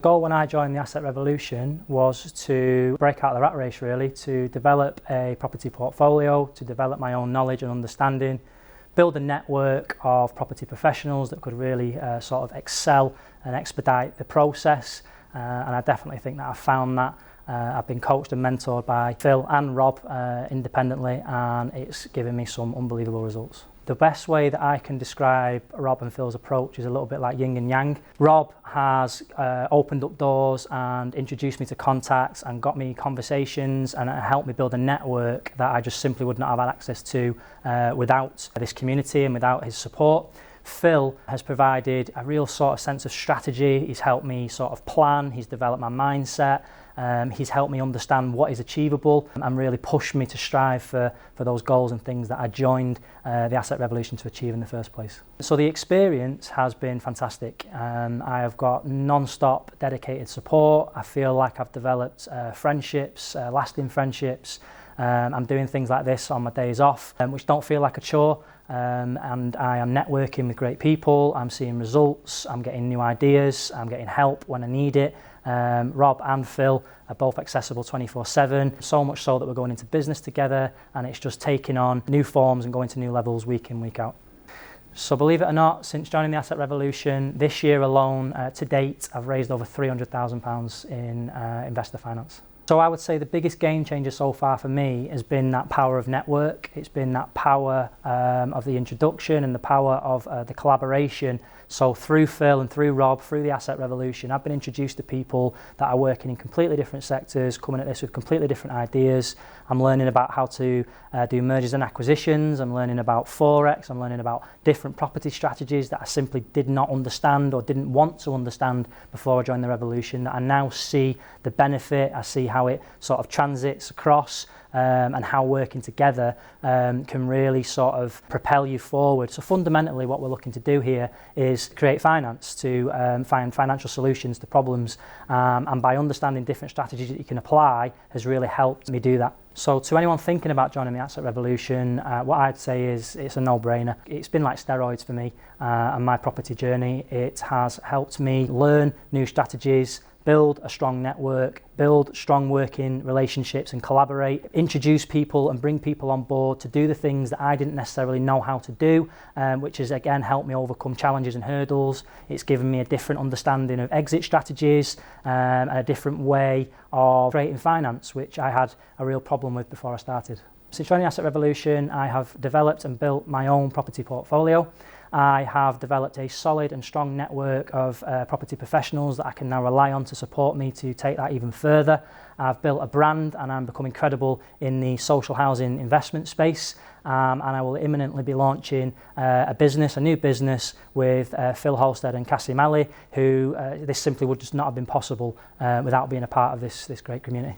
The goal when I joined the Asset Revolution was to break out of the rat race, really, to develop a property portfolio, to develop my own knowledge and understanding, build a network of property professionals that could really sort of excel and expedite the process, and I definitely think that I've found that. I've been coached and mentored by Phil and Rob independently, and it's given me some unbelievable results. The best way that I can describe Rob and Phil's approach is a little bit like yin and yang. Rob has opened up doors and introduced me to contacts and got me conversations and helped me build a network that I just simply would not have had access to without this community and without his support. Phil has provided a real sort of sense of strategy. He's helped me sort of plan, he's developed my mindset, he's helped me understand what is achievable and really pushed me to strive for those goals and things that I joined the Asset Revolution to achieve in the first place. So the experience has been fantastic. I have got non-stop dedicated support. I feel like I've developed friendships, lasting friendships. I'm doing things like this on my days off, which don't feel like a chore. And I am networking with great people, I'm seeing results, I'm getting new ideas, I'm getting help when I need it. Rob and Phil are both accessible 24/7, so much so that we're going into business together, and it's just taking on new forms and going to new levels week in, week out. So believe it or not, since joining the Asset Revolution, this year alone, to date, I've raised over £300,000 in investor finance. So I would say the biggest game changer so far for me has been that power of network. It's been that power of the introduction and the power of the collaboration. So through Phil and through Rob, through the Asset Revolution, I've been introduced to people that are working in completely different sectors, coming at this with completely different ideas. I'm learning about how to do mergers and acquisitions. I'm learning about Forex. I'm learning about different property strategies that I simply did not understand or didn't want to understand before I joined the Revolution, that I now see the benefit. I see how it sort of transits across and how working together can really sort of propel you forward. So fundamentally what we're looking to do here is create finance, to find financial solutions to problems, and by understanding different strategies that you can apply has really helped me do that. So to anyone thinking about joining the Asset Revolution, what I'd say is it's a no-brainer. It's been like steroids for me and my property journey. It has helped me learn new strategies, build a strong network, build strong working relationships and collaborate, introduce people and bring people on board to do the things that I didn't necessarily know how to do, which has again helped me overcome challenges and hurdles. It's given me a different understanding of exit strategies and a different way of creating finance, which I had a real problem with before I started. Since joining the Asset Revolution, I have developed and built my own property portfolio. I have developed a solid and strong network of property professionals that I can now rely on to support me to take that even further. I've built a brand and I'm becoming credible in the social housing investment space, and I will imminently be launching a new business with Phil Holstead and Cassie Malley, who this simply would just not have been possible without being a part of this great community.